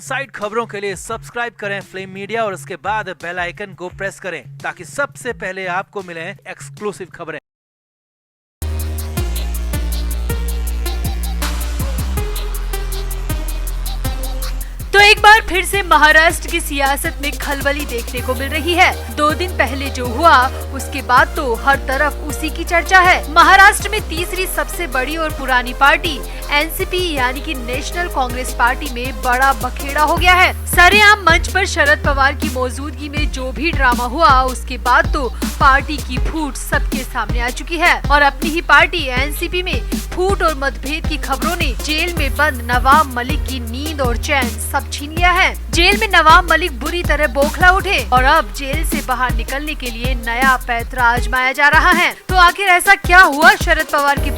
Side खबरों के लिए सब्सक्राइब करें फ्लेम मीडिया और उसके बाद बेल आइकन को प्रेस करें ताकि सबसे पहले आपको मिले एक्सक्लूसिव खबरें। तो एक बार फिर से महाराष्ट्र की सियासत में खलबली देखने को मिल रही है। 2 दिन पहले जो हुआ उसके बाद तो हर तरफ उसी की चर्चा है। महाराष्ट्र में तीसरी सबसे बड़ी और पुरानी पार्टी एनसीपी यानी कि नेशनल कांग्रेस पार्टी में बड़ा बखेड़ा हो गया है। सरेआम मंच पर शरद पवार की मौजूदगी में जो भी ड्रामा हुआ उसके बाद तो पार्टी की फूट सबके सामने आ चुकी है और अपनी ही पार्टी एनसीपी में फूट और मतभेद की खबरों ने जेल में बंद नवाब मलिक की नींद और चैन सब छीन लिया है। जेल में नवाब मलिक बुरी तरह बौखला उठे और अब जेल से बाहर निकलने के लिए नया पैंतरा आजमाया जा रहा है। तो आखिर ऐसा क्या हुआ शरद पवार की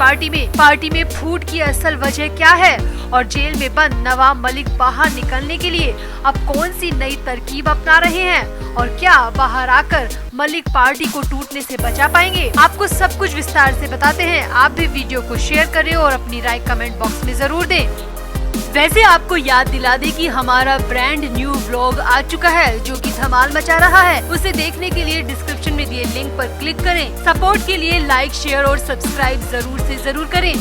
पार्टी में फूट की असल वजह क्या है और जेल में बंद नवाब मलिक बाहर निकलने के लिए अब कौन सी नई तरकीब अपना रहे हैं और क्या बाहर आकर मलिक पार्टी को टूटने से बचा पाएंगे? आपको सब कुछ विस्तार से बताते हैं। आप भी वीडियो को शेयर करें और अपनी राय कमेंट बॉक्स में जरूर दें। वैसे आपको याद दिला दे कि हमारा ब्रांड न्यू व्लॉग आ चुका है जो कि धमाल मचा रहा है। उसे देखने के लिए डिस्क्रिप्शन में दिए लिंक पर क्लिक करें। सपोर्ट के लिए लाइक, शेयर और सब्सक्राइब जरूर करें।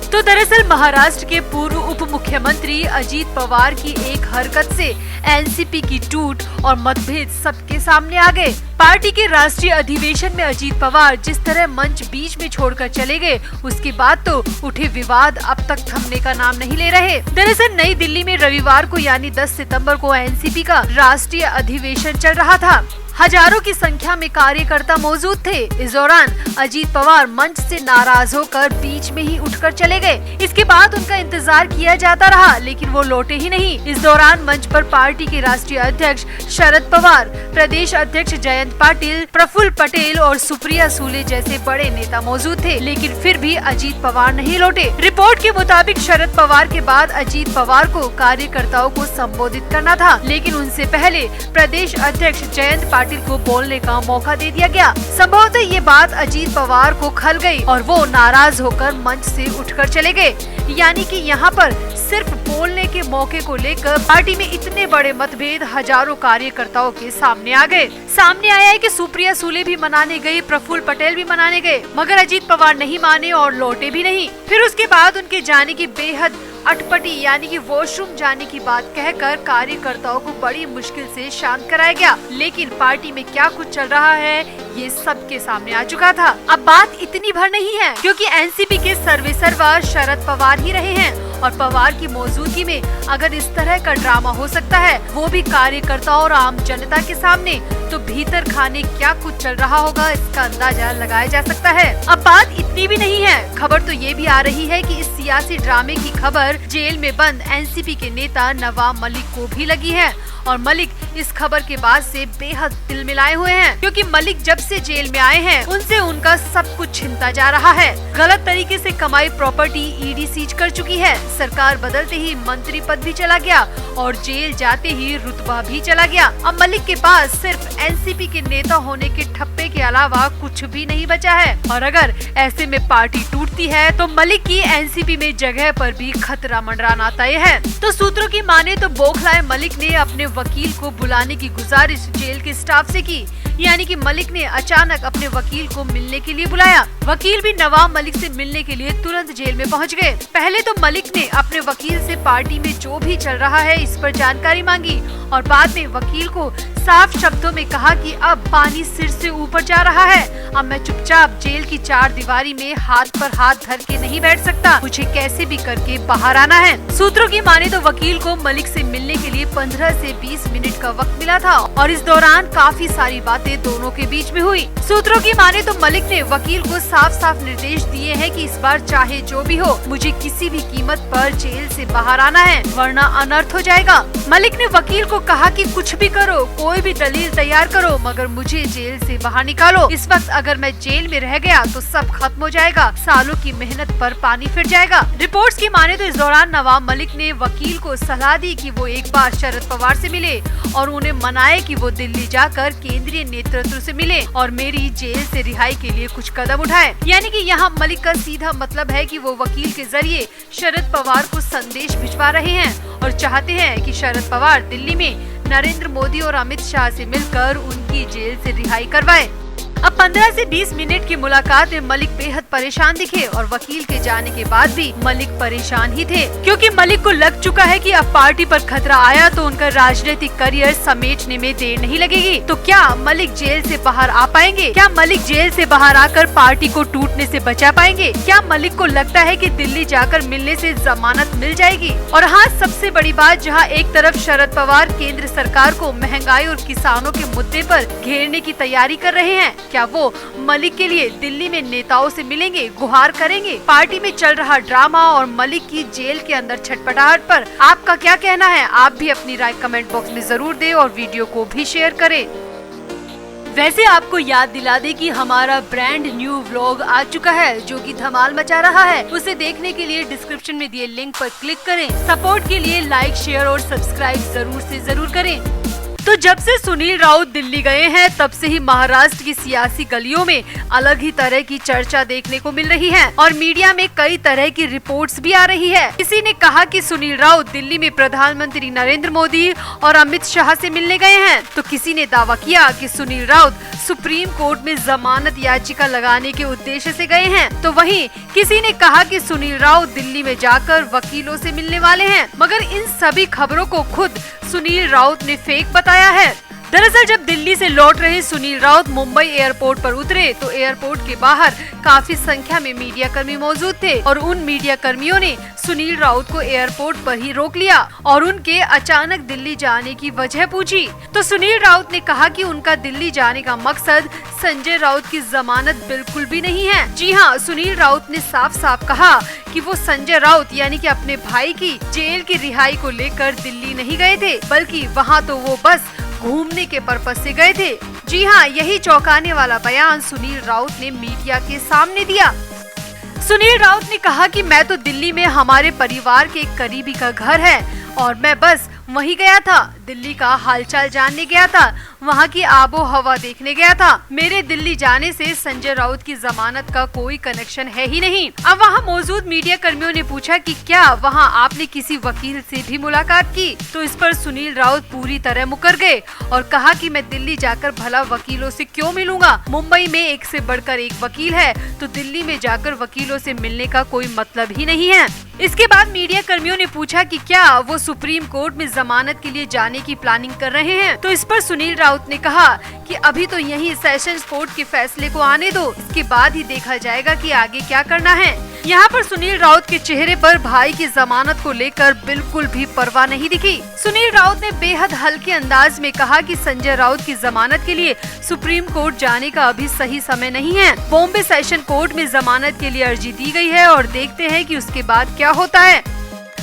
तो दरअसल महाराष्ट्र के पूर्व उप मुख्यमंत्री अजीत पवार की एक हरकत से एनसीपी की टूट और मतभेद सबके सामने आ गए। पार्टी के राष्ट्रीय अधिवेशन में अजीत पवार जिस तरह मंच बीच में छोड़कर चले गए उसके बाद तो उठे विवाद अब तक थमने का नाम नहीं ले रहे। दरअसल नई दिल्ली में रविवार को यानी 10 सितंबर को एनसीपी का राष्ट्रीय अधिवेशन चल रहा था। हजारों की संख्या में कार्यकर्ता मौजूद थे। इस दौरान अजीत पवार मंच से नाराज होकर बीच में ही उठकर चले गए। इसके बाद उनका इंतजार किया जाता रहा लेकिन वो लौटे ही नहीं। इस दौरान मंच पर पार्टी के राष्ट्रीय अध्यक्ष शरद पवार, प्रदेश अध्यक्ष जयंत पाटिल, प्रफुल्ल पटेल और सुप्रिया सुले जैसे बड़े नेता मौजूद थे लेकिन फिर भी अजीत पवार नहीं लौटे। रिपोर्ट के मुताबिक शरद पवार के बाद अजीत पवार को कार्यकर्ताओं को संबोधित करना था लेकिन उनसे पहले प्रदेश अध्यक्ष जयंत पाटिल को बोलने का मौका दे दिया गया। संभवतः ये बात अजीत पवार को खल गई और वो नाराज होकर मंच से उठकर चले गए। यानी कि यहाँ पर सिर्फ बोलने के मौके को लेकर पार्टी में इतने बड़े मतभेद हजारों कार्यकर्ताओं के सामने आ गए। सामने आया है कि सुप्रिया सुले भी मनाने गई, प्रफुल्ल पटेल भी मनाने गए मगर अजीत पवार नहीं माने और लौटे भी नहीं। फिर उसके बाद उनके जाने की बेहद अटपटी यानी कि वॉशरूम जाने की बात कहकर कार्यकर्ताओं को बड़ी मुश्किल से शांत कराया गया। लेकिन पार्टी में क्या कुछ चल रहा है ये सबके सामने आ चुका था। अब बात इतनी भर नहीं है क्योंकि एनसीपी के सर्वेसर्वा शरद पवार ही रहे हैं और पवार की मौजूदगी में अगर इस तरह का ड्रामा हो सकता है वो भी कार्यकर्ताओं और आम जनता के सामने, तो भीतर खाने क्या कुछ चल रहा होगा इसका अंदाजा लगाया जा सकता है। अब बात इतनी भी नहीं है, खबर तो ये भी आ रही है कि इस सियासी ड्रामे की खबर जेल में बंद एनसीपी के नेता नवाब मलिक को भी लगी है और मलिक इस खबर के बाद से बेहद तिलमिलाए हुए हैं क्योंकि मलिक जब से जेल में आए हैं उनसे उनका सब कुछ छिनता जा रहा है। गलत तरीके से कमाई प्रॉपर्टी ईडी सीज कर चुकी है। सरकार बदलते ही मंत्री पद भी चला गया और जेल जाते ही रुतबा भी चला गया। अब मलिक के पास सिर्फ एनसीपी के नेता होने के ठप्पे के अलावा कुछ भी नहीं बचा है और अगर ऐसे में पार्टी टूटती है तो मलिक की एनसीपी में जगह पर भी खतरा मंडराना तय है। तो सूत्रों की माने तो बौखलाए मलिक ने अपने वकील को बुलाने की गुजारिश जेल के स्टाफ से की। यानी कि मलिक ने अचानक अपने वकील को मिलने के लिए बुलाया। वकील भी नवाब मलिक से मिलने के लिए तुरंत जेल में पहुंच गए। पहले तो मलिक ने अपने वकील से पार्टी में जो भी चल रहा है इस पर जानकारी मांगी और बाद में वकील को साफ शब्दों में कहा कि अब पानी सिर से ऊपर जा रहा है। अब मैं चुपचाप जेल की 4 दीवारी में हाथ पर हाथ धर के नहीं बैठ सकता, मुझे कैसे भी करके बाहर आना है। सूत्रों की माने तो वकील को मलिक से मिलने के लिए 15 से 20 मिनट का वक्त मिला था और इस दौरान काफी सारी बातें दोनों के बीच में हुई। सूत्रों की माने तो मलिक ने वकील को साफ निर्देश दिए हैं कि इस बार चाहे जो भी हो मुझे किसी भी कीमत पर जेल से बाहर आना है वरना अनर्थ हो जाएगा। मलिक ने वकील को कहा कि कुछ भी करो, कोई भी दलील तैयार करो मगर मुझे जेल से बाहर निकालो। इस वक्त अगर मैं जेल में रह गया तो सब खत्म हो जाएगा, सालों की मेहनत पर पानी फिर जाएगा। रिपोर्ट्स की माने तो इस दौरान नवाब मलिक ने वकील को सलाह दी कि वो एक बार शरद पवार से मिले और उन्हें मनाए कि वो दिल्ली जाकर केंद्रीय नेतृत्व से मिले और मेरी जेल से रिहाई के लिए कुछ कदम उठाए। यानी कि यहाँ मलिक का सीधा मतलब है कि वो वकील के जरिए शरद पवार को संदेश भिजवा रहे हैं और चाहते हैं कि शरद पवार दिल्ली में नरेंद्र मोदी और अमित शाह से मिलकर उनकी जेल से रिहाई करवाए। अब 15 से 20 मिनट की मुलाकात में मलिक बेहद परेशान दिखे और वकील के जाने के बाद भी मलिक परेशान ही थे, क्योंकि मलिक को लग चुका है कि अब पार्टी पर खतरा आया तो उनका राजनीतिक करियर समेटने में देर नहीं लगेगी। तो क्या मलिक जेल से बाहर आ पाएंगे? क्या मलिक जेल से बाहर आकर पार्टी को टूटने से बचा पाएंगे? क्या मलिक को लगता है कि दिल्ली जाकर मिलने से जमानत मिल जाएगी? और हाँ, सबसे बड़ी बात, जहाँ एक तरफ शरद पवार केंद्र सरकार को महंगाई और किसानों के मुद्दे पर घेरने की तैयारी कर रहे हैं, क्या वो मलिक के लिए दिल्ली में नेताओं से मिलेंगे, गुहार करेंगे? पार्टी में चल रहा ड्रामा और मलिक की जेल के अंदर छटपटाहट पर आपका क्या कहना है? आप भी अपनी राय कमेंट बॉक्स में जरूर दें और वीडियो को भी शेयर करें। वैसे आपको याद दिला दे कि हमारा ब्रांड न्यू व्लॉग आ चुका है जो कि धमाल मचा रहा है। उसे देखने के लिए डिस्क्रिप्शन में दिए लिंक पर क्लिक करें। सपोर्ट के लिए लाइक, शेयर और सब्सक्राइब जरूर से जरूर करें। तो जब से सुनील राउत दिल्ली गए हैं तब से ही महाराष्ट्र की सियासी गलियों में अलग ही तरह की चर्चा देखने को मिल रही है और मीडिया में कई तरह की रिपोर्ट्स भी आ रही है। किसी ने कहा कि सुनील राउत दिल्ली में प्रधानमंत्री नरेंद्र मोदी और अमित शाह से मिलने गए हैं, तो किसी ने दावा किया कि सुनील राउत सुप्रीम कोर्ट में जमानत याचिका लगाने के उद्देश्य से गए हैं, तो वहीं किसी ने कहा कि सुनील राउत दिल्ली में जाकर वकीलों से मिलने वाले हैं। मगर इन सभी खबरों को खुद सुनील राउत ने फेक बताया है। दरअसल जब दिल्ली से लौट रहे सुनील राउत मुंबई एयरपोर्ट पर उतरे तो एयरपोर्ट के बाहर काफी संख्या में मीडिया कर्मी मौजूद थे और उन मीडिया कर्मियों ने सुनील राउत को एयरपोर्ट पर ही रोक लिया और उनके अचानक दिल्ली जाने की वजह पूछी। तो सुनील राउत ने कहा कि उनका दिल्ली जाने का मकसद संजय राउत की जमानत बिल्कुल भी नहीं है। जी हाँ, सुनील राउत ने साफ साफ कहा कि वो संजय राउत यानी कि अपने भाई की जेल की रिहाई को लेकर दिल्ली नहीं गए थे, बल्कि वहाँ तो वो बस घूमने के पर्पस से गए थे। जी हाँ, यही चौंकाने वाला बयान सुनील राउत ने मीडिया के सामने दिया। सुनील राउत ने कहा कि मैं तो दिल्ली में हमारे परिवार के एक करीबी का घर है और मैं बस वहीं गया था, दिल्ली का हालचाल जानने गया था, वहाँ की आबो हवा देखने गया था। मेरे दिल्ली जाने से संजय राउत की जमानत का कोई कनेक्शन है ही नहीं। अब वहाँ मौजूद मीडिया कर्मियों ने पूछा कि क्या वहाँ आपने किसी वकील से भी मुलाकात की? तो इस पर सुनील राउत पूरी तरह मुकर गए और कहा कि मैं दिल्ली जाकर भला वकीलों से क्यों मिलूंगा? मुंबई में एक से बढ़कर एक वकील है, तो दिल्ली में जाकर वकीलों से मिलने का कोई मतलब ही नहीं है। इसके बाद मीडिया कर्मियों ने पूछा कि क्या वो सुप्रीम कोर्ट में जमानत के लिए जाने की प्लानिंग कर रहे हैं? तो इस पर सुनील राउत ने कहा कि अभी तो यही सेशंस कोर्ट के फैसले को आने दो, इसके बाद ही देखा जाएगा कि आगे क्या करना है। यहाँ पर सुनील राउत के चेहरे पर भाई की जमानत को लेकर बिल्कुल भी परवाह नहीं दिखी। सुनील राउत ने बेहद हल्के अंदाज में कहा कि संजय राउत की जमानत के लिए सुप्रीम कोर्ट जाने का अभी सही समय नहीं है। बॉम्बे सेशन कोर्ट में जमानत के लिए अर्जी दी गई है और देखते हैं कि उसके बाद क्या होता है।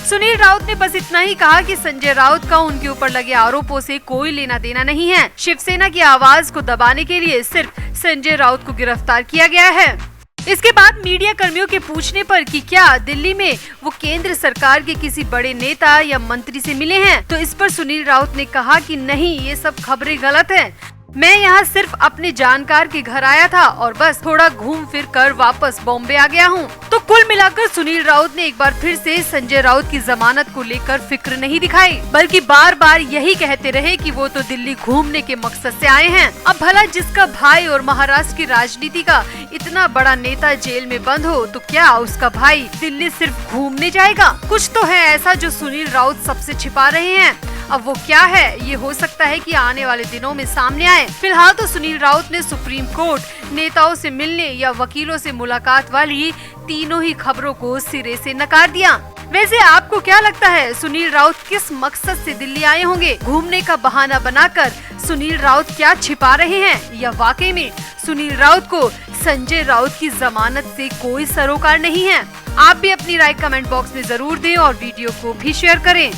सुनील राउत ने बस इतना ही कहा कि संजय राउत का उनके ऊपर लगे आरोपों से कोई लेना देना नहीं है। शिवसेना की आवाज को दबाने के लिए सिर्फ संजय राउत को गिरफ्तार किया गया है। इसके बाद मीडिया कर्मियों के पूछने पर कि क्या दिल्ली में वो केंद्र सरकार के किसी बड़े नेता या मंत्री से मिले हैं, तो इस पर सुनील राउत ने कहा कि नहीं, ये सब खबरें गलत हैं। मैं यहाँ सिर्फ अपने जानकार के घर आया था और बस थोड़ा घूम फिर कर वापस बॉम्बे आ गया हूँ। तो कुल मिलाकर सुनील राउत ने एक बार फिर से संजय राउत की जमानत को लेकर फिक्र नहीं दिखाई, बल्कि बार बार यही कहते रहे कि वो तो दिल्ली घूमने के मकसद से आए हैं। अब भला जिसका भाई और महाराष्ट्र की राजनीति का इतना बड़ा नेता जेल में बंद हो, तो क्या उसका भाई दिल्ली सिर्फ घूमने जाएगा? कुछ तो है ऐसा जो सुनील राउत सबसे छिपा रहे हैं। अब वो क्या है, ये हो सकता है कि आने वाले दिनों में सामने आए। फिलहाल तो सुनील राउत ने सुप्रीम कोर्ट, नेताओं से मिलने या वकीलों से मुलाकात वाली तीनों ही खबरों को सिरे से नकार दिया। वैसे आपको क्या लगता है, सुनील राउत किस मकसद से दिल्ली आए होंगे? घूमने का बहाना बनाकर सुनील राउत क्या छिपा रहे हैं, या वाकई में सुनील राउत को संजय राउत की जमानत से कोई सरोकार नहीं है? आप भी अपनी राय कमेंट बॉक्स में जरूर दें और वीडियो को भी शेयर करें।